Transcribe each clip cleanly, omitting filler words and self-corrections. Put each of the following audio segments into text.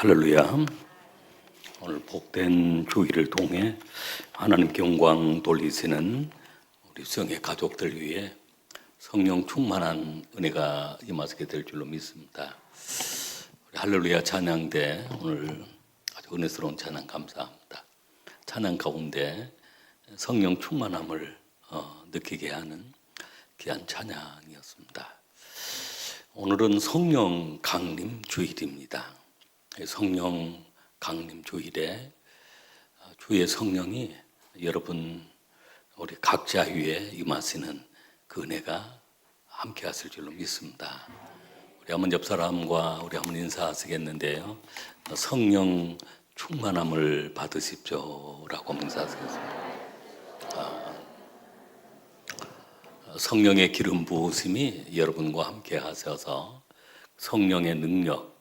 할렐루야. 오늘 복된 주일을 통해 하나님께 영광 돌리시는 우리 수영의 가족들 위해 성령 충만한 은혜가 임하게 될 줄로 믿습니다. 우리 할렐루야 찬양대 오늘 아주 은혜스러운 찬양 감사합니다. 찬양 가운데 성령 충만함을 느끼게 하는 귀한 찬양이었습니다. 오늘은 성령 강림 주일입니다. 성령 강림 주일에 주의 성령이 여러분 우리 각자 위에 임하시는 그 은혜가 함께 하실 줄로 믿습니다. 우리 한번 옆 사람과 우리 한번 인사하시겠는데요. 성령 충만함을 받으십시오라고 인사하시겠습니다. 성령의 기름 부으심이 여러분과 함께 하셔서 성령의 능력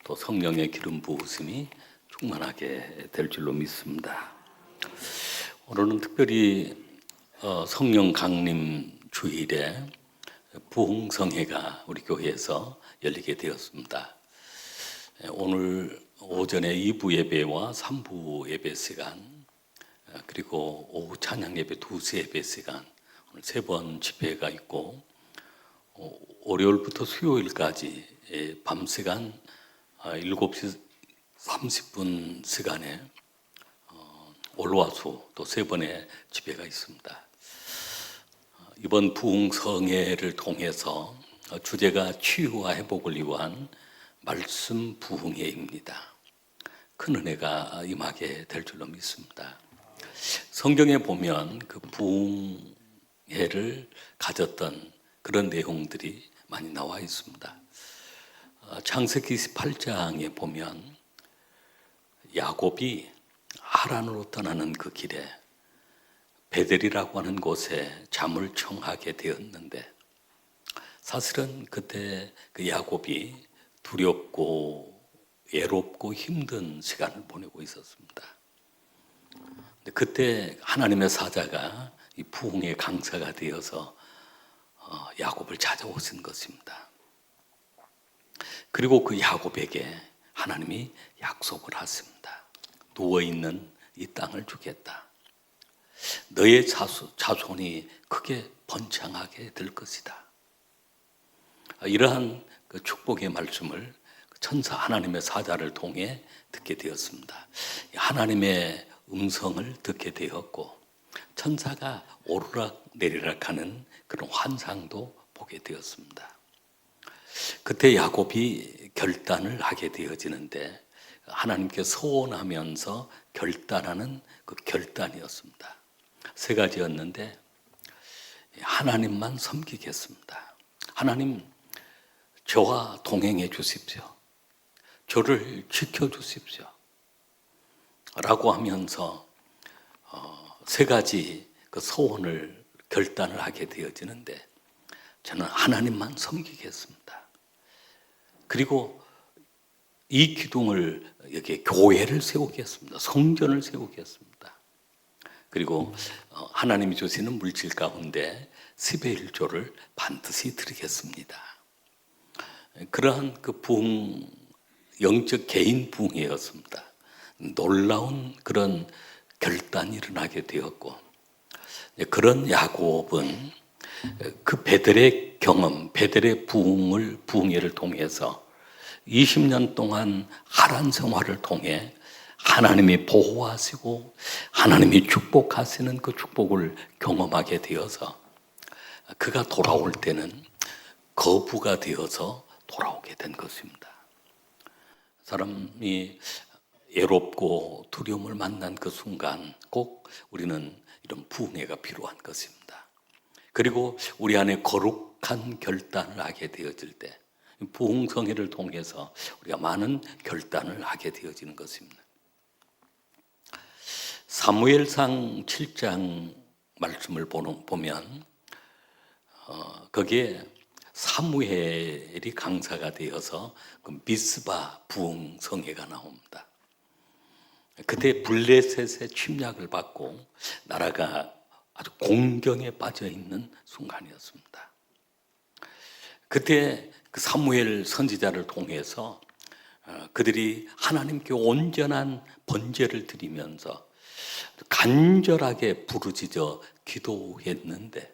또 성령의 기름 부으심이 충만하게 될 줄로 믿습니다. 오늘은 특별히 성령 강림 주일에 부흥성회가 우리 교회에서 열리게 되었습니다. 오늘 오전에 2부 예배와 3부 예배 시간 그리고 오후 찬양 예배 2시 예배 시간 오늘 3번 집회가 있고 월요일부터 수요일까지 밤 시간 7시 30분 시간에 월화수 또 3번의 집회가 있습니다. 이번 부흥성회를 통해서 주제가 치유와 회복을 위한 말씀 부흥회입니다. 큰 은혜가 임하게 될 줄로 믿습니다. 성경에 보면 그 부흥회를 가졌던 그런 내용들이 많이 나와 있습니다. 창세기 18장에 보면 야곱이 하란으로 떠나는 그 길에 베델이라고 하는 곳에 잠을 청하게 되었는데 사실은 그때 그 야곱이 두렵고 외롭고 힘든 시간을 보내고 있었습니다. 그때 하나님의 사자가 이 부흥의 강사가 되어서 야곱을 찾아오신 것입니다. 그리고 그 야곱에게 하나님이 약속을 하십니다. 누워있는 이 땅을 주겠다. 너의 자손이 크게 번창하게 될 것이다. 이러한 그 축복의 말씀을 천사 하나님의 사자를 통해 듣게 되었습니다. 하나님의 음성을 듣게 되었고 천사가 오르락 내리락 하는 그런 환상도 보게 되었습니다. 그때 야곱이 결단을 하게 되어지는데 하나님께 소원하면서 결단하는 그 결단이었습니다. 3가지였는데 하나님만 섬기겠습니다. 하나님 저와 동행해 주십시오. 저를 지켜주십시오. 라고 하면서 3가지 그 소원을 결단을 하게 되어지는데 저는 하나님만 섬기겠습니다. 그리고 이 기둥을 여기에 교회를 세우겠습니다. 성전을 세우겠습니다. 그리고 하나님이 주시는 물질 가운데 10의 1조를 반드시 드리겠습니다. 그러한 그 부흥, 영적 개인 부흥회였습니다. 놀라운 그런 결단이 일어나게 되었고 그런 야곱은 그 베델의 경험, 베델의 부흥회를 통해서 20년 동안 하란 생활을 통해 하나님이 보호하시고 하나님이 축복하시는 그 축복을 경험하게 되어서 그가 돌아올 때는 거부가 되어서 돌아오게 된 것입니다. 사람이 외롭고 두려움을 만난 그 순간 꼭 우리는 이런 부흥회가 필요한 것입니다. 그리고 우리 안에 거룩한 결단을 하게 되어질 때 부흥성회를 통해서 우리가 많은 결단을 하게 되어지는 것입니다. 사무엘상 7장 말씀을 보면 거기에 사무엘이 강사가 되어서 그 미스바 부흥성회가 나옵니다. 그때 블레셋의 침략을 받고 나라가 아주 공경에 빠져 있는 순간이었습니다. 그때 그 사무엘 선지자를 통해서 그들이 하나님께 온전한 번제를 드리면서 간절하게 부르짖어 기도했는데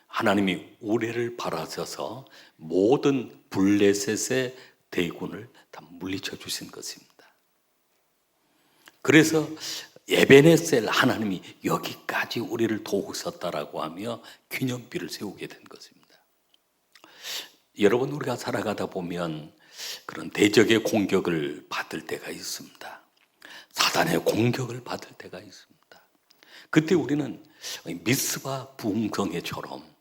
하나님이 우레를 바라셔서 모든 블레셋의 대군을 다 물리쳐 주신 것입니다. 그래서 에베네셀, 하나님이 여기까지 우리를 도우셨다라고 하며 기념비를 세우게 된 것입니다. 여러분, 우리가 살아가다 보면 그런 대적의 공격을 받을 때가 있습니다. 사단의 공격을 받을 때가 있습니다. 그때 우리는 미스바 부흥성회처럼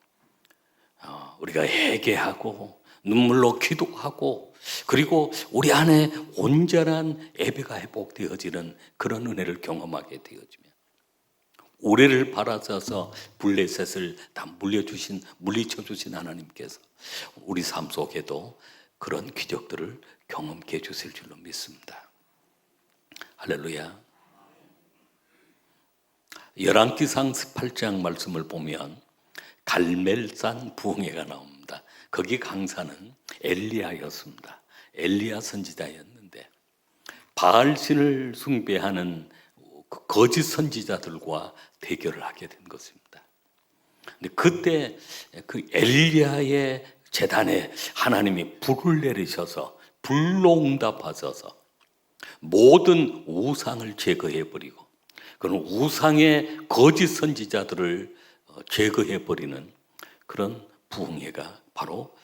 우리가 회개하고 눈물로 기도하고 그리고 우리 안에 온전한 예배가 회복되어지는 그런 은혜를 경험하게 되어지면 우레를 바라셔서 블레셋을 다 물리쳐 주신 하나님께서 우리 삶 속에도 그런 기적들을 경험케 해주실 줄로 믿습니다. 할렐루야. 열왕기상 18장 말씀을 보면 갈멜산 부흥회가 나옵니다. 거기 강사는 엘리야였습니다. 엘리야 선지자였는데 바알신을 숭배하는 거짓 선지자들과 대결을 하게 된 것입니다. 근데 그때 그 엘리야의 제단에 하나님이 불을 내리셔서 불로 응답하셔서 모든 우상을 제거해버리고 그런 우상의 거짓 선지자들을 제거해버리는 그런 부흥회가 바로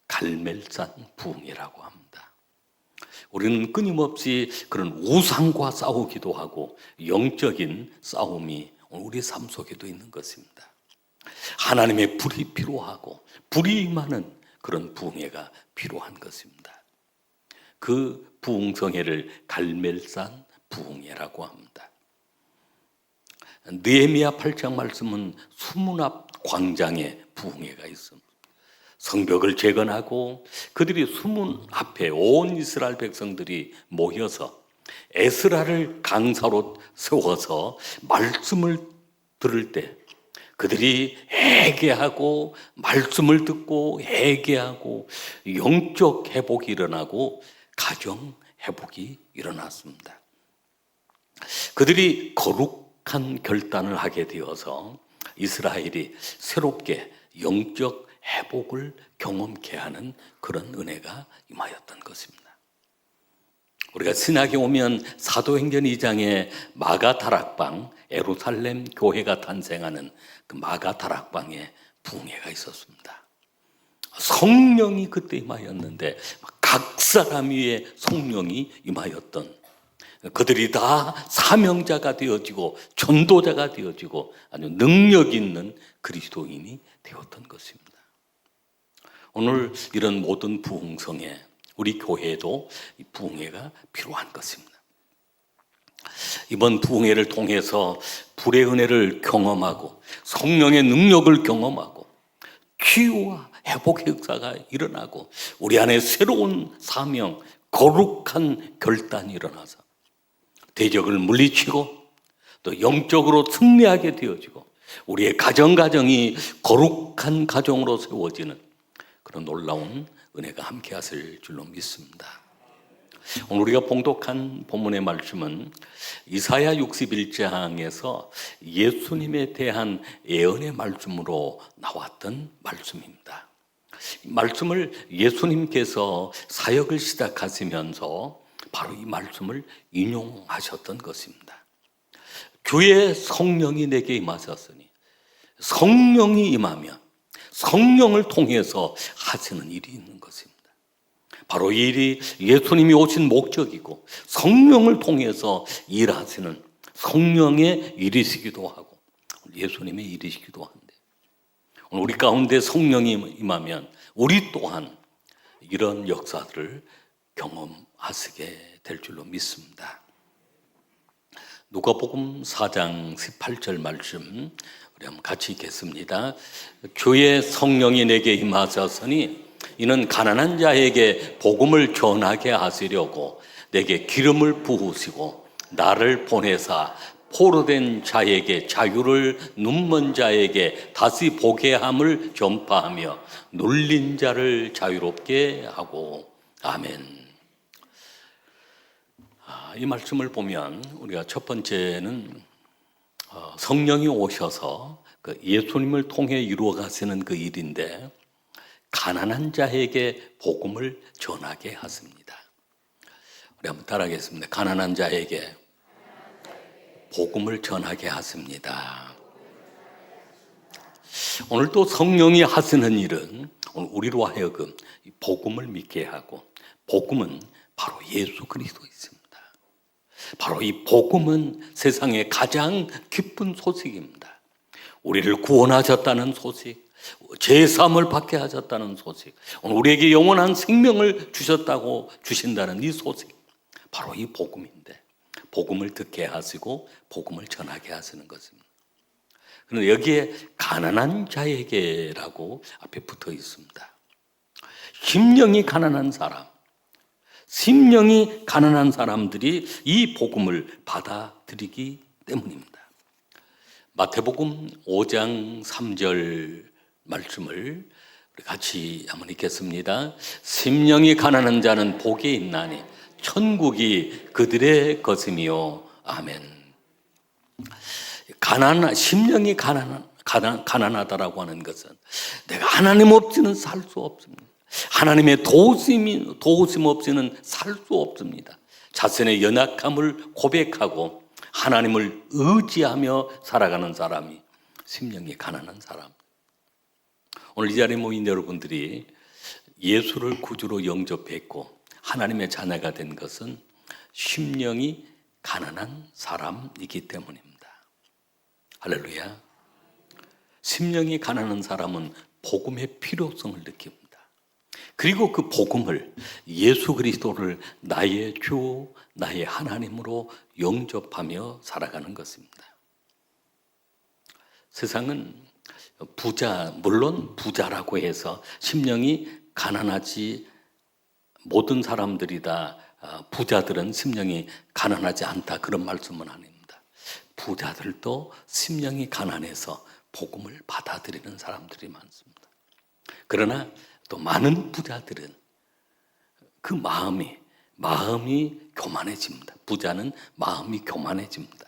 갈멜산 부흥회라고 합니다. 우리는 끊임없이 그런 우상과 싸우기도 하고 영적인 싸움이 우리 삶 속에도 있는 것입니다. 하나님의 불이 필요하고 불이 임하는 그런 부흥회가 필요한 것입니다. 그 부흥성회를 갈멜산 부흥회라고 합니다. 느헤미야 8장 말씀은 수문 앞 광장에 부흥회가 있습니다. 성벽을 재건하고 그들이 수문 앞에 온 이스라엘 백성들이 모여서 에스라를 강사로 세워서 말씀을 들을 때 그들이 회개하고 말씀을 듣고 회개하고 영적 회복이 일어나고 가정 회복이 일어났습니다. 그들이 거룩한 결단을 하게 되어서 이스라엘이 새롭게 영적 회복을 경험케 하는 그런 은혜가 임하였던 것입니다. 우리가 신학에 오면 사도행전 2장에 마가다락방, 예루살렘 교회가 탄생하는 그 마가다락방에 부흥회가 있었습니다. 성령이 그때 임하였는데 각 사람 위에 성령이 임하였던 그들이 다 사명자가 되어지고 전도자가 되어지고 아주 능력 있는 그리스도인이 되었던 것입니다. 오늘 이런 모든 부흥성에 우리 교회에도 이 부흥회가 필요한 것입니다. 이번 부흥회를 통해서 불의 은혜를 경험하고 성령의 능력을 경험하고 치유와 회복의 역사가 일어나고 우리 안에 새로운 사명, 거룩한 결단이 일어나서 대적을 물리치고 또 영적으로 승리하게 되어지고 우리의 가정이 거룩한 가정으로 세워지는 그런 놀라운 은혜가 함께 하실 줄로 믿습니다. 오늘 우리가 봉독한 본문의 말씀은 이사야 61장에서 예수님에 대한 예언의 말씀으로 나왔던 말씀입니다. 이 말씀을 예수님께서 사역을 시작하시면서 바로 이 말씀을 인용하셨던 것입니다. 주의 성령이 내게 임하셨으니 성령이 임하면 성령을 통해서 하시는 일이 있는 것입니다. 바로 이 일이 예수님이 오신 목적이고 성령을 통해서 일하시는 성령의 일이시기도 하고 예수님의 일이시기도 한데 오늘 우리 가운데 성령이 임하면 우리 또한 이런 역사들을 경험하시게 될 줄로 믿습니다. 누가복음 4장 18절 말씀 우리 한번 같이 읽겠습니다. 주의 성령이 내게 임하셨으니 이는 가난한 자에게 복음을 전하게 하시려고 내게 기름을 부으시고 나를 보내사 포로된 자에게 자유를 눈먼 자에게 다시 보게 함을 전파하며 눌린 자를 자유롭게 하고 아멘. 이 말씀을 보면 우리가 첫 번째는 성령이 오셔서 그 예수님을 통해 이루어 가시는 그 일인데 가난한 자에게 복음을 전하게 하십니다. 우리 한번 따라하겠습니다. 가난한 자에게 복음을 전하게 하십니다. 오늘 또 성령이 하시는 일은 오늘 우리로 하여금 복음을 믿게 하고, 복음은 바로 예수 그리스도 있습니다. 바로 이 복음은 세상의 가장 기쁜 소식입니다. 우리를 구원하셨다는 소식, 죄사함을 받게 하셨다는 소식, 오늘 우리에게 영원한 생명을 주신다는 이 소식, 바로 이 복음인데, 복음을 듣게 하시고 복음을 전하게 하시는 것입니다. 그런데 여기에 가난한 자에게라고 앞에 붙어 있습니다. 심령이 가난한 사람, 심령이 가난한 사람들이 이 복음을 받아들이기 때문입니다. 마태복음 5장 3절 말씀을 우리 같이 한번 읽겠습니다. 심령이 가난한 자는 복이 있나니 천국이 그들의 것이며. 아멘. 심령이 가난하다라고 하는 것은 내가 하나님 없이는 살 수 없습니다. 하나님의 도우심 없이는 살 수 없습니다. 자신의 연약함을 고백하고 하나님을 의지하며 살아가는 사람이 심령이 가난한 사람. 오늘 이 자리에 모인 여러분들이 예수를 구주로 영접했고 하나님의 자녀가 된 것은 심령이 가난한 사람이기 때문입니다. 할렐루야. 심령이 가난한 사람은 복음의 필요성을 느낍니다. 그리고 그 복음을, 예수 그리스도를 나의 주, 나의 하나님으로 영접하며 살아가는 것입니다. 세상은 물론 부자라고 해서 심령이 가난하지, 모든 사람들이 다 부자들은 심령이 가난하지 않다, 그런 말씀은 아닙니다. 부자들도 심령이 가난해서 복음을 받아들이는 사람들이 많습니다. 그러나 또 많은 부자들은 그 마음이 교만해집니다. 부자는 마음이 교만해집니다.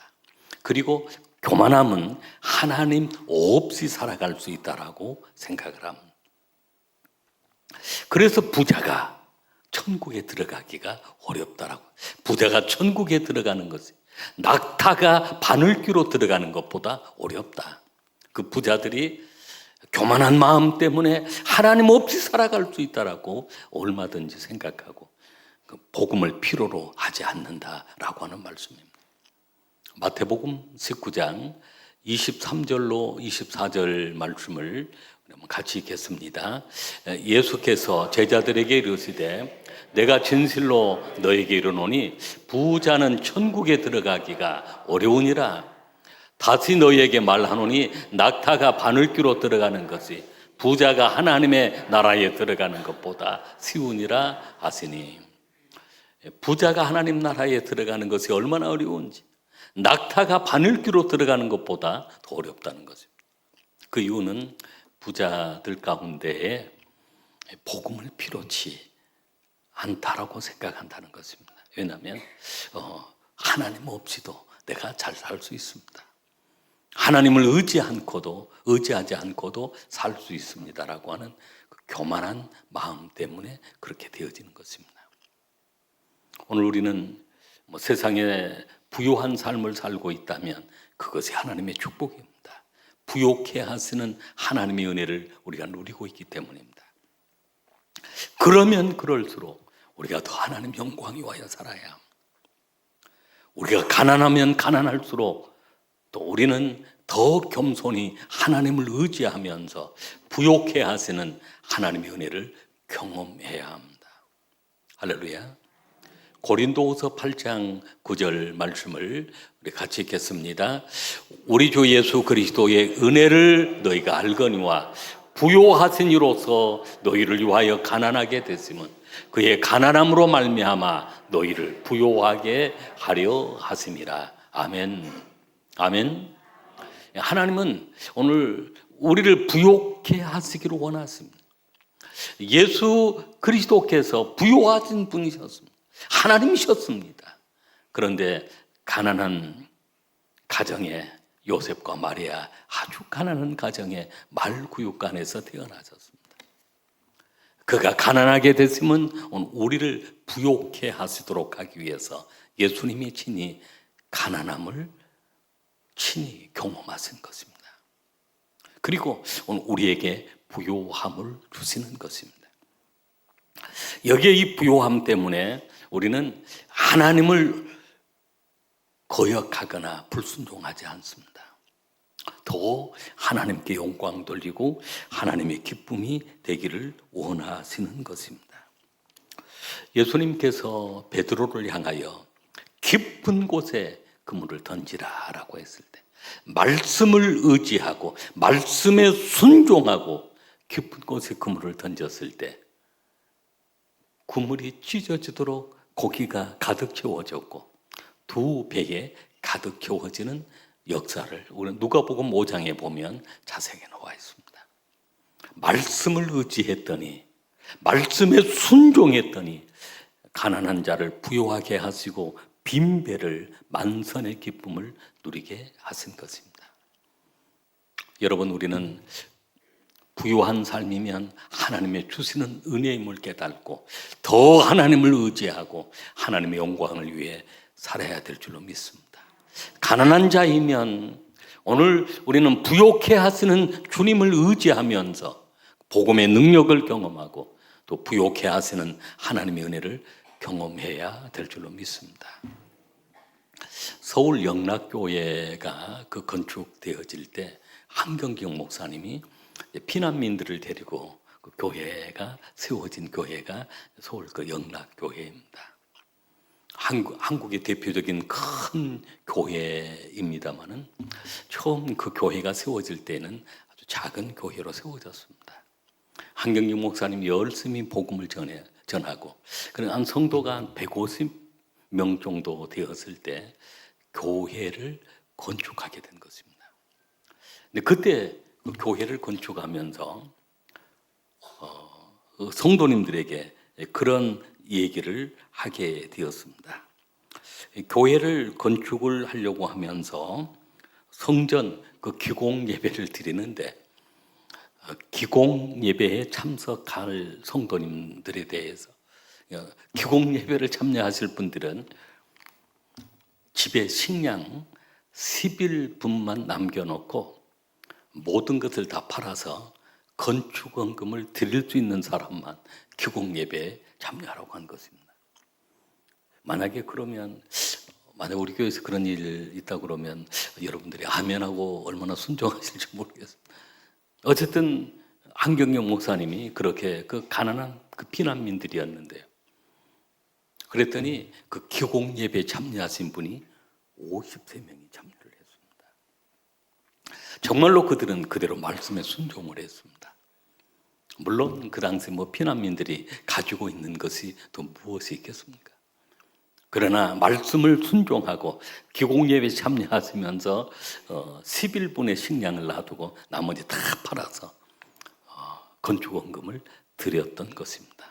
그리고 교만함은 하나님 없이 살아갈 수 있다라고 생각을 합니다. 그래서 부자가 천국에 들어가기가 어렵다라고. 부자가 천국에 들어가는 것이 낙타가 바늘귀로 들어가는 것보다 어렵다. 그 부자들이 교만한 마음 때문에 하나님 없이 살아갈 수 있다라고 얼마든지 생각하고 그 복음을 필요로 하지 않는다라고 하는 말씀입니다. 마태복음 19장 23절로 24절 말씀을 같이 읽겠습니다. 예수께서 제자들에게 이르시되 내가 진실로 너에게 이르노니 부자는 천국에 들어가기가 어려우니라. 다시 너희에게 말하노니 낙타가 바늘귀로 들어가는 것이 부자가 하나님의 나라에 들어가는 것보다 쉬우니라 하시니. 부자가 하나님 나라에 들어가는 것이 얼마나 어려운지, 낙타가 바늘귀로 들어가는 것보다 더 어렵다는 것입니다. 그 이유는 부자들 가운데에 복음을 필요치 않다라고 생각한다는 것입니다. 왜냐하면 하나님 없이도 내가 잘 살 수 있습니다. 하나님을 의지하지 않고도 살 수 있습니다라고 하는 그 교만한 마음 때문에 그렇게 되어지는 것입니다. 오늘 우리는 세상에 부유한 삶을 살고 있다면 그것이 하나님의 축복입니다. 부욕해 하시는 하나님의 은혜를 우리가 누리고 있기 때문입니다. 그러면 그럴수록 우리가 더 하나님 영광이 와야 살아야 합니다. 우리가 가난하면 가난할수록 또 우리는 더 겸손히 하나님을 의지하면서 부욕해 하시는 하나님의 은혜를 경험해야 합니다. 할렐루야. 고린도후서 8장 9절 말씀을 우리 같이 읽겠습니다. 우리 주 예수 그리스도의 은혜를 너희가 알거니와 부요하신 이로써 너희를 위하여 가난하게 됐음은 그의 가난함으로 말미암아 너희를 부요하게 하려 하심이라. 아멘. 아멘. 하나님은 오늘 우리를 부요케 하시기를 원하십니다. 예수 그리스도께서 부요하신 분이셨습니다. 하나님이셨습니다. 그런데 가난한 가정에 요셉과 마리아, 아주 가난한 가정에 말구육간에서 태어나셨습니다. 그가 가난하게 됐으면 우리를 부욕해 하시도록 하기 위해서 예수님이 친히 가난함을 친히 경험하신 것입니다. 그리고 오늘 우리에게 부요함을 주시는 것입니다. 여기에 이 부요함 때문에 우리는 하나님을 거역하거나 불순종하지 않습니다. 더 하나님께 영광 돌리고 하나님의 기쁨이 되기를 원하시는 것입니다. 예수님께서 베드로를 향하여 깊은 곳에 그물을 던지라 라고 했을 때 말씀을 의지하고 말씀에 순종하고 깊은 곳에 그물을 던졌을 때 그물이 찢어지도록 고기가 가득 채워졌고 두 배에 가득 채워지는 역사를 우리 누가복음 5장에 보면 자세하게 나와 있습니다. 말씀을 의지했더니 말씀에 순종했더니 가난한 자를 부요하게 하시고 빈 배를 만선의 기쁨을 누리게 하신 것입니다. 여러분, 우리는 부유한 삶이면 하나님의 주시는 은혜임을 깨닫고 더 하나님을 의지하고 하나님의 영광을 위해 살아야 될 줄로 믿습니다. 가난한 자이면 오늘 우리는 부욕해 하시는 주님을 의지하면서 복음의 능력을 경험하고 또 부욕해 하시는 하나님의 은혜를 경험해야 될 줄로 믿습니다. 서울 영락교회가 그 건축되어질 때 한경경 목사님이 피난민들을 데리고 그 교회가 세워진 교회가 서울 그 영락교회입니다. 한국의 대표적인 큰 교회입니다만은 처음 그 교회가 세워질 때는 아주 작은 교회로 세워졌습니다. 한경영 목사님이 열심히 복음을 전하고 그런 한 성도가 한 150명 정도 되었을 때 교회를 건축하게 된 것입니다. 근데 그때 그 교회를 건축하면서 성도님들에게 그런 얘기를 하게 되었습니다. 교회를 건축을 하려고 하면서 성전 그 기공 예배를 드리는데 기공 예배에 참석할 성도님들에 대해서 기공 예배를 참여하실 분들은 집에 식량 11분만 남겨놓고 모든 것을 다 팔아서 건축원금을 드릴 수 있는 사람만 기공 예배에 참여하라고 한 것입니다. 만약에 우리 교회에서 그런 일 있다 그러면 여러분들이 아멘하고 얼마나 순종하실지 모르겠습니다. 어쨌든 한경영 목사님이 그렇게 그 가난한 그 피난민들이었는데요. 그랬더니 그 기공 예배에 참여하신 분이 53명이 참여를 했습니다. 정말로 그들은 그대로 말씀에 순종을 했습니다. 물론 그 당시 피난민들이 가지고 있는 것이 또 무엇이 있겠습니까? 그러나 말씀을 순종하고 기공예배에 참여하시면서 11분의 식량을 놔두고 나머지 다 팔아서 건축원금을 드렸던 것입니다.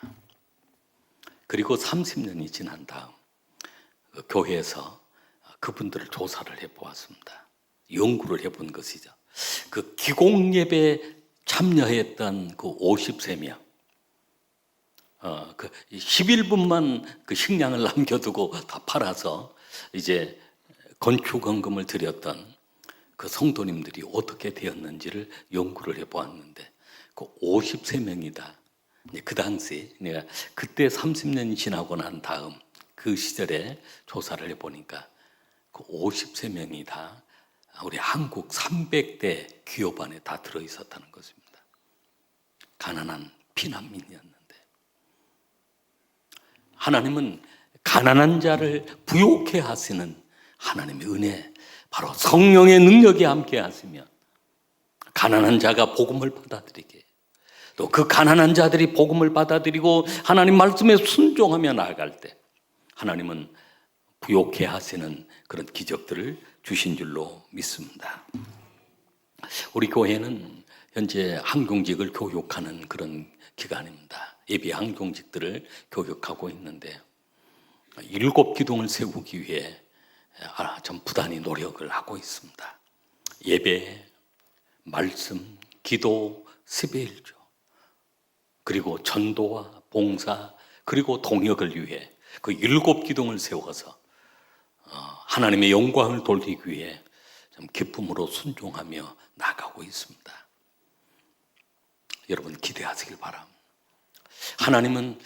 그리고 30년이 지난 다음 교회에서 그분들을 조사를 해보았습니다. 연구를 해본 것이죠. 그 기공예배에 참여했던 그 53명, 그 11분만 그 식량을 남겨두고 다 팔아서 이제 건축원금을 드렸던 그 성도님들이 어떻게 되었는지를 연구를 해보았는데 그 53명이다. 그 당시 내가 그때 30년이 지나고 난 다음 그 시절에 조사를 해보니까 그 53명이 다 우리 한국 300대 기업안에 다 들어있었다는 것입니다. 가난한 피난민이었는데 하나님은 가난한 자를 부욕해 하시는 하나님의 은혜, 바로 성령의 능력이 함께 하시며 가난한 자가 복음을 받아들이게, 또 그 가난한 자들이 복음을 받아들이고 하나님 말씀에 순종하며 나아갈 때 하나님은 부욕해 하시는 그런 기적들을 주신 줄로 믿습니다. 우리 교회는 현재 항공직을 교육하는 그런 기관입니다. 예비 항공직들을 교육하고 있는데 7 기둥을 세우기 위해 좀 부단히 노력을 하고 있습니다. 예배, 말씀, 기도, 세배일조, 그리고 전도와 봉사, 그리고 동역을 위해 그 7 기둥을 세워서 하나님의 영광을 돌리기 위해 좀 기쁨으로 순종하며 나가고 있습니다. 여러분 기대하시길 바랍니다. 하나님은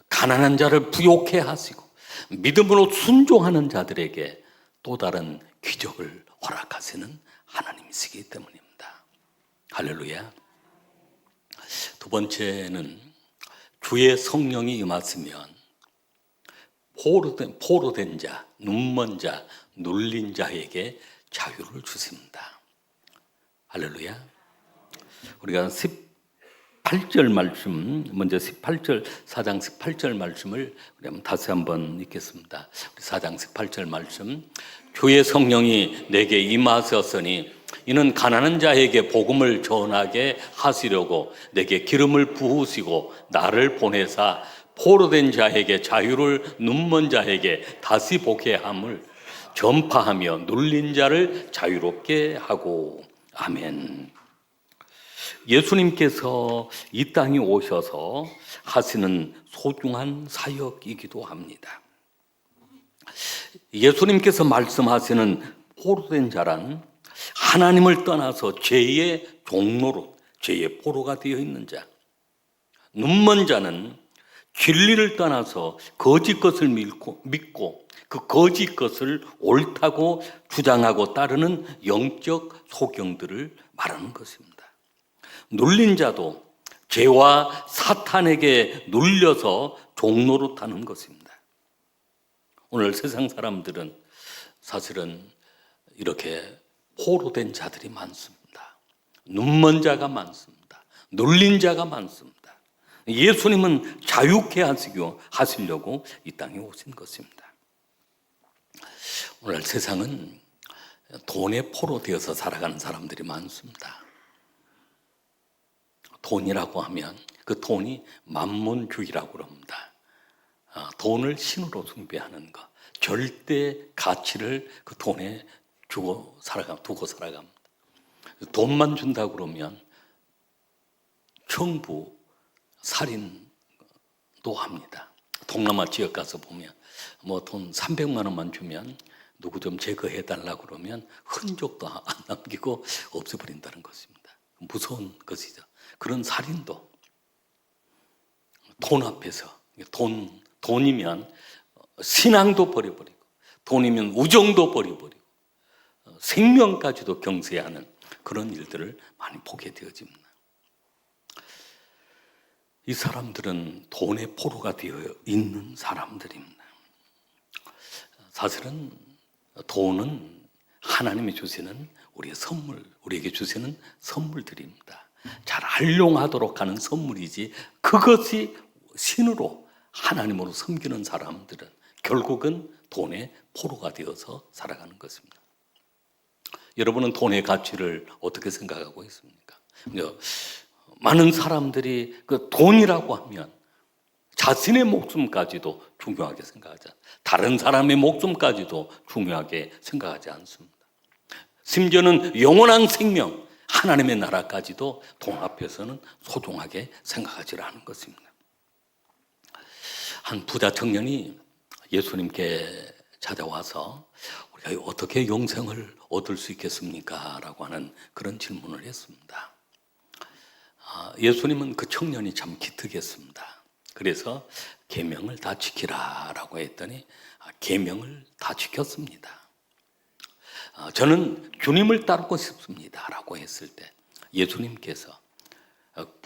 가난한 자를 부욕해 하시고 믿음으로 순종하는 자들에게 또 다른 기적을 허락하시는 하나님이시기 때문입니다. 할렐루야. 두 번째는 주의 성령이 임하시면 포로된 자, 눈먼 자, 눌린 자에게 자유를 주십니다. 할렐루야. 우리가 18절 말씀, 먼저 18절, 4장 18절 말씀을 우리 한번 다시 한번 읽겠습니다. 4장 18절 말씀. 주의 성령이 내게 임하셨으니 이는 가난한 자에게 복음을 전하게 하시려고 내게 기름을 부으시고 나를 보내사 포로된 자에게 자유를, 눈먼 자에게 다시 보게 함을 전파하며 눌린 자를 자유롭게 하고. 아멘. 예수님께서 이 땅에 오셔서 하시는 소중한 사역이기도 합니다. 예수님께서 말씀하시는 포로된 자란 하나님을 떠나서 죄의 종로로, 죄의 포로가 되어 있는 자, 눈먼 자는 진리를 떠나서 거짓 것을 믿고 그 거짓 것을 옳다고 주장하고 따르는 영적 소경들을 말하는 것입니다. 눌린 자도 죄와 사탄에게 눌려서 종로로 타는 것입니다. 오늘 세상 사람들은 사실은 이렇게 포로된 자들이 많습니다. 눈먼 자가 많습니다. 눌린 자가 많습니다. 예수님은 자유케 하시려고 이 땅에 오신 것입니다. 오늘 세상은 돈에 포로되어서 살아가는 사람들이 많습니다. 돈이라고 하면 그 돈이 만몬주의라고 합니다. 돈을 신으로 숭배하는 것, 절대 가치를 그 돈에 두고 살아갑니다. 돈만 준다 그러면 전부 살인도 합니다. 동남아 지역 가서 보면 뭐 돈 300만 원만 주면 누구 좀 제거해달라 그러면 흔적도 안 남기고 없애버린다는 것입니다. 무서운 것이죠. 그런 살인도 돈 앞에서, 돈이면 신앙도 버려버리고, 돈이면 우정도 버려버리고, 생명까지도 경세하는 그런 일들을 많이 보게 되어집니다. 이 사람들은 돈의 포로가 되어 있는 사람들입니다. 사실은 돈은 하나님이 주시는 우리의 선물, 우리에게 주시는 선물들입니다. 잘 활용하도록 하는 선물이지, 그것이 신으로 하나님으로 섬기는 사람들은 결국은 돈의 포로가 되어서 살아가는 것입니다. 여러분은 돈의 가치를 어떻게 생각하고 있습니까? 많은 사람들이 그 돈이라고 하면 자신의 목숨까지도 중요하게 생각하지 않습니다. 다른 사람의 목숨까지도 중요하게 생각하지 않습니다. 심지어는 영원한 생명, 하나님의 나라까지도 돈 앞에서는 소중하게 생각하지 않는 것입니다. 한 부자 청년이 예수님께 찾아와서 우리가 어떻게 영생을 얻을 수 있겠습니까? 라고 하는 그런 질문을 했습니다. 예수님은 그 청년이 참 기특했습니다. 그래서 계명을 다 지키라 라고 했더니 계명을 다 지켰습니다. 저는 주님을 따르고 싶습니다 라고 했을 때 예수님께서,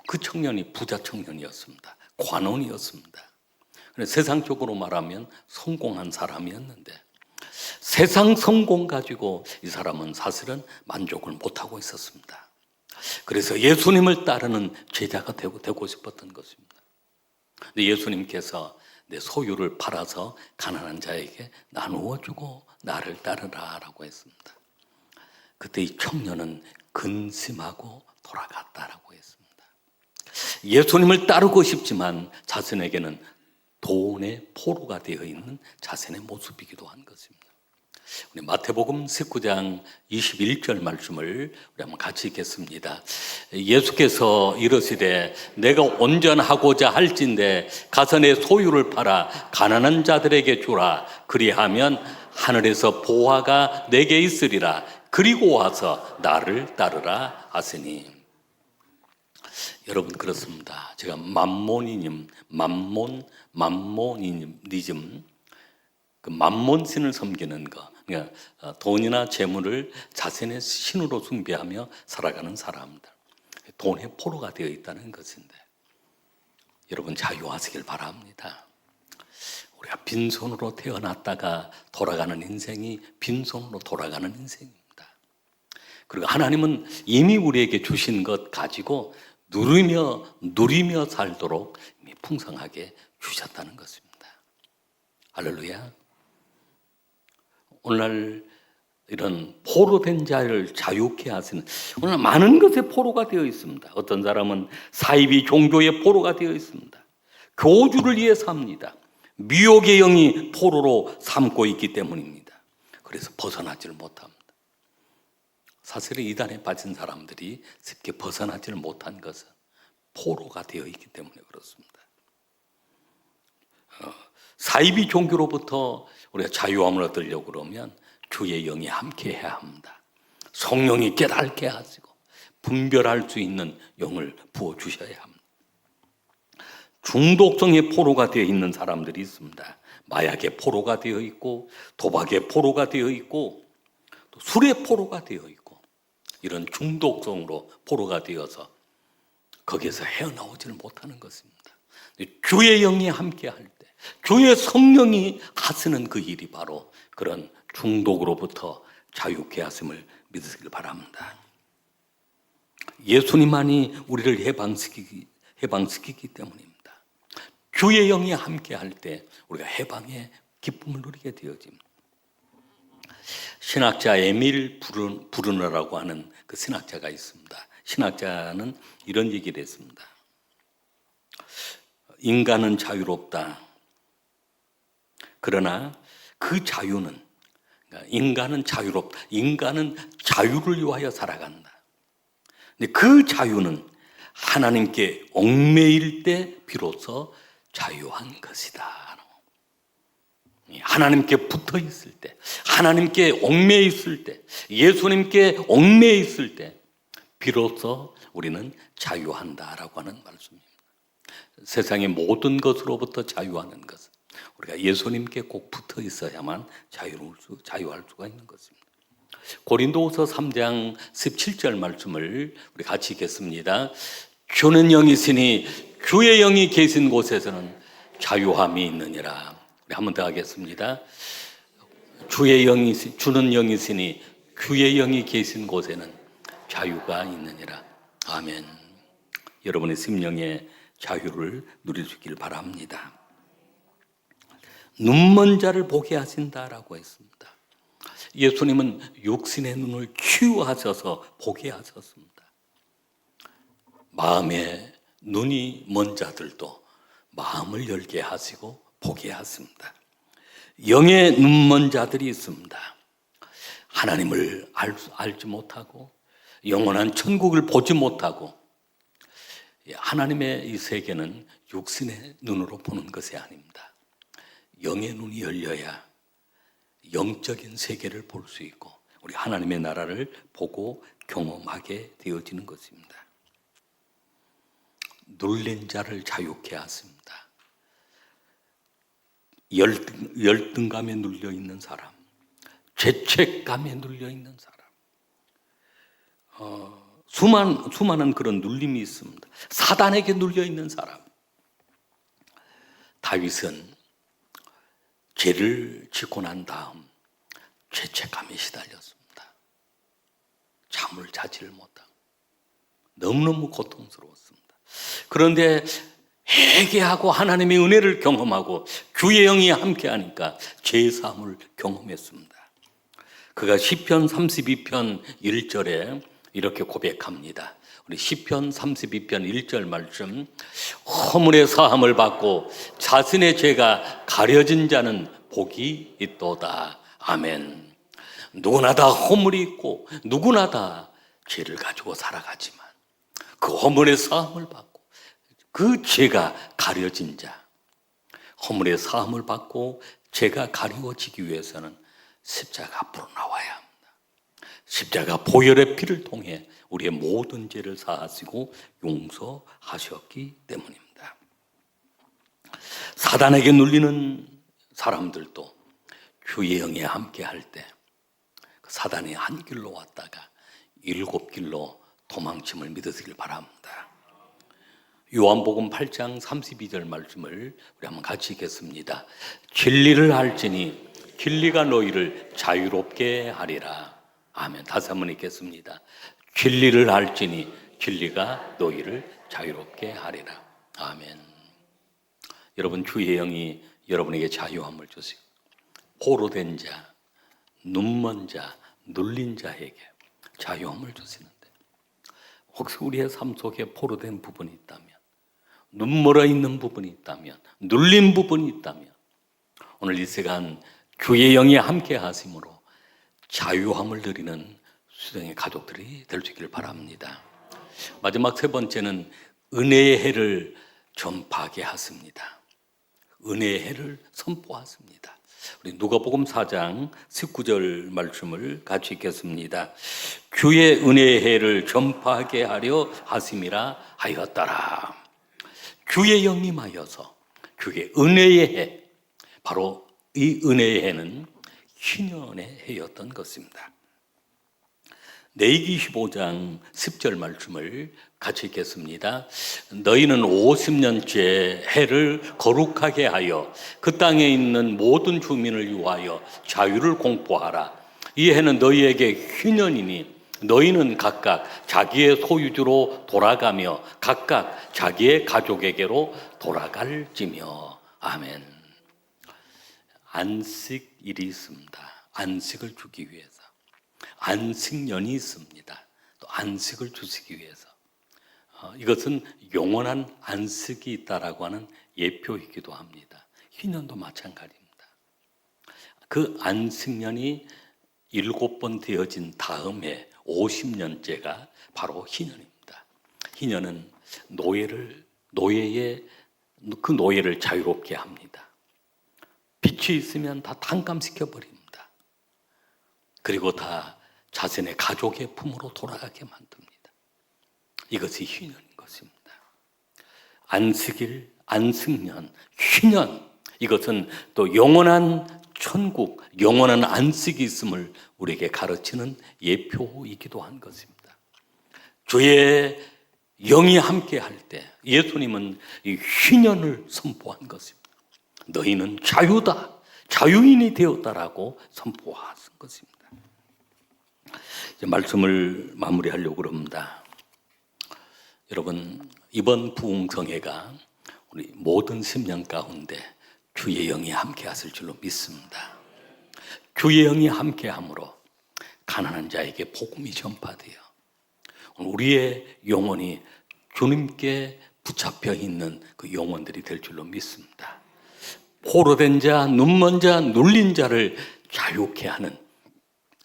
그 청년이 부자 청년이었습니다. 관원이었습니다. 세상적으로 말하면 성공한 사람이었는데 세상 성공 가지고 이 사람은 사실은 만족을 못하고 있었습니다. 그래서 예수님을 따르는 제자가 되고 싶었던 것입니다. 근데 예수님께서 내 소유를 팔아서 가난한 자에게 나누어 주고 나를 따르라 라고 했습니다. 그때 이 청년은 근심하고 돌아갔다라고 했습니다. 예수님을 따르고 싶지만 자신에게는 돈의 포로가 되어 있는 자신의 모습이기도 한 것입니다. 우리 마태복음 19장 21절 말씀을 우리 한번 같이 읽겠습니다. 예수께서 이르시되 내가 온전하고자 할진대 가서 내 소유를 팔아 가난한 자들에게 주라. 그리하면 하늘에서 보화가 내게 있으리라. 그리고 와서 나를 따르라 하시니. 여러분 그렇습니다. 제가 만모니즘, 그 만몬신을 섬기는 거, 그러니까 돈이나 재물을 자신의 신으로 숭배하며 살아가는 사람들, 돈의 포로가 되어 있다는 것인데, 여러분 자유하시길 바랍니다. 우리가 빈손으로 태어났다가 돌아가는 인생이 빈손으로 돌아가는 인생입니다. 그리고 하나님은 이미 우리에게 주신 것 가지고 누리며 살도록 풍성하게 주셨다는 것입니다. 할렐루야. 오늘날 이런 포로된 자를 자유케 하시는, 오늘 많은 것에 포로가 되어 있습니다. 어떤 사람은 사이비 종교의 포로가 되어 있습니다. 교주를 위해 삽니다. 미혹의 영이 포로로 삼고 있기 때문입니다. 그래서 벗어나지를 못합니다. 사실은 이단에 빠진 사람들이 쉽게 벗어나지를 못한 것은 포로가 되어 있기 때문에 그렇습니다. 사이비 종교로부터 우리가 자유함을 얻으려고 그러면 주의 영이 함께 해야 합니다. 성령이 깨닫게 하시고 분별할 수 있는 영을 부어주셔야 합니다. 중독성의 포로가 되어 있는 사람들이 있습니다. 마약의 포로가 되어 있고, 도박의 포로가 되어 있고, 또 술의 포로가 되어 있고, 이런 중독성으로 포로가 되어서 거기에서 헤어나오지를 못하는 것입니다. 주의 영이 함께 할 때, 주의 성령이 하시는 그 일이 바로 그런 중독으로부터 자유케 하심을 믿으시길 바랍니다. 예수님만이 우리를 해방시키기 때문입니다. 주의 영이 함께 할 때 우리가 해방의 기쁨을 누리게 되어집니다. 신학자 에밀 브루너라고 하는 그 신학자가 있습니다. 신학자는 이런 얘기를 했습니다. 인간은 자유롭다. 그러나 그 자유는, 그러니까 인간은 자유롭다. 인간은 자유를 위하여 살아간다. 근데 그 자유는 하나님께 얽매일 때 비로소 자유한 것이다. 하나님께 붙어 있을 때, 하나님께 얽매여 있을 때, 예수님께 얽매여 있을 때 비로소 우리는 자유한다라고 하는 말씀입니다. 세상의 모든 것으로부터 자유하는 것은 우리가 예수님께 꼭 붙어 있어야만 자유할 수가 있는 것입니다. 고린도후서 3장 17절 말씀을 우리 같이 읽겠습니다. 주는 영이시니 주의 영이 계신 곳에서는 자유함이 있느니라. 우리 한 번 더 하겠습니다. 주는 영이시니 주의 영이 계신 곳에는 자유가 있느니라. 아멘. 여러분의 심령의 자유를 누리시길 바랍니다. 눈먼 자를 보게 하신다라고 했습니다. 예수님은 육신의 눈을 치유하셔서 보게 하셨습니다. 마음의 눈이 먼 자들도 마음을 열게 하시고 보게 하십니다. 영의 눈먼 자들이 있습니다. 하나님을 알지 못하고 영원한 천국을 보지 못하고, 하나님의 이 세계는 육신의 눈으로 보는 것이 아닙니다. 영의 눈이 열려야 영적인 세계를 볼 수 있고 우리 하나님의 나라를 보고 경험하게 되어지는 것입니다. 눌린 자를 자유케 하십니다. 열등감에 눌려 있는 사람, 죄책감에 눌려 있는 사람, 수많은 그런 눌림이 있습니다. 사단에게 눌려 있는 사람. 다윗은 죄를 짓고 난 다음 죄책감에 시달렸습니다. 잠을 자지를 못하고 너무너무 고통스러웠습니다. 그런데 회개하고 하나님의 은혜를 경험하고 주의 영이 함께하니까 죄사함을 경험했습니다. 그가 시편 32편 1절에 이렇게 고백합니다. 우리 시편 32편 1절 말씀, 허물의 사함을 받고 자신의 죄가 가려진 자는 복이 있도다. 아멘. 누구나 다 허물이 있고 누구나 다 죄를 가지고 살아가지만 그 허물의 사함을 받고 그 죄가 가려진 자, 허물의 사함을 받고 죄가 가려지기 위해서는 십자가 앞으로 나와야 합니다. 십자가 보혈의 피를 통해 우리의 모든 죄를 사하시고 용서하셨기 때문입니다. 사단에게 눌리는 사람들도 주의 영에 함께 할 때 사단이 한 길로 왔다가 7길로 도망침을 믿으시길 바랍니다. 요한복음 8장 32절 말씀을 우리 한번 같이 읽겠습니다. 진리를 알지니 진리가 너희를 자유롭게 하리라. 아멘. 다시 한번 읽겠습니다. 진리를 알지니 진리가 너희를 자유롭게 하리라. 아멘. 여러분, 주의 영이 여러분에게 자유함을 주시고 포로된 자, 눈먼 자, 눌린 자에게 자유함을 주시는데, 혹시 우리의 삶 속에 포로된 부분이 있다면, 눈멀어 있는 부분이 있다면, 눌린 부분이 있다면, 오늘 이 시간 주의 영이 함께 하심으로 자유함을 누리는 수령의 가족들이 될 수 있기를 바랍니다. 마지막 세 번째는 은혜의 해를 전파하게 하십니다. 은혜의 해를 선포하십니다. 우리 누가복음 4장 19절 말씀을 같이 읽겠습니다. 주의 은혜의 해를 전파하게 하려 하심이라 하였더라. 주의 영임하여서 주의 은혜의 해, 바로 이 은혜의 해는 희년의 해였던 것입니다. 레위기 15장 10절 말씀을 같이 읽겠습니다. 너희는 50년째 해를 거룩하게 하여 그 땅에 있는 모든 주민을 위하여 자유를 공포하라. 이 해는 너희에게 희년이니 너희는 각각 자기의 소유주로 돌아가며 각각 자기의 가족에게로 돌아갈지며. 아멘. 안식일이 있습니다. 안식을 주기 위해서. 안식년이 있습니다. 또 안식을 주시기 위해서. 이것은 영원한 안식이 있다라고 하는 예표이기도 합니다. 희년도 마찬가지입니다. 그 안식년이 7번 되어진 다음에 50년째가 바로 희년입니다. 희년은 그 노예를 자유롭게 합니다. 빛이 있으면 다 탕감시켜 버립니다. 그리고 다 자신의 가족의 품으로 돌아가게 만듭니다. 이것이 희년인 것입니다. 안식일, 안식년, 희년, 이것은 또 영원한 천국, 영원한 안식이 있음을 우리에게 가르치는 예표이기도 한 것입니다. 주의 영이 함께 할 때 예수님은 이 희년을 선포한 것입니다. 너희는 자유다, 자유인이 되었다라고 선포하신 것입니다. 이제 말씀을 마무리하려고 합니다. 여러분, 이번 부흥성회가 우리 모든 심령 가운데 주의 영이 함께 하실 줄로 믿습니다. 주의 영이 함께 함으로 가난한 자에게 복음이 전파되어 우리의 영혼이 주님께 붙잡혀 있는 그 영혼들이 될 줄로 믿습니다. 포로된 자, 눈먼 자, 눌린 자를 자유케 하는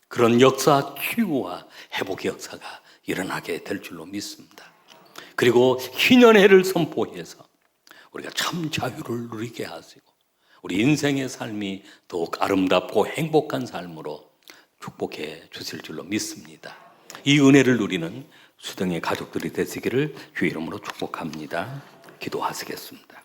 그런 역사, 치유와 회복의 역사가 일어나게 될 줄로 믿습니다. 그리고 희년의 해를 선포해서 우리가 참 자유를 누리게 하시고 우리 인생의 삶이 더욱 아름답고 행복한 삶으로 축복해 주실 줄로 믿습니다. 이 은혜를 누리는 수등의 가족들이 되시기를 주의 이름으로 축복합니다. 기도하시겠습니다.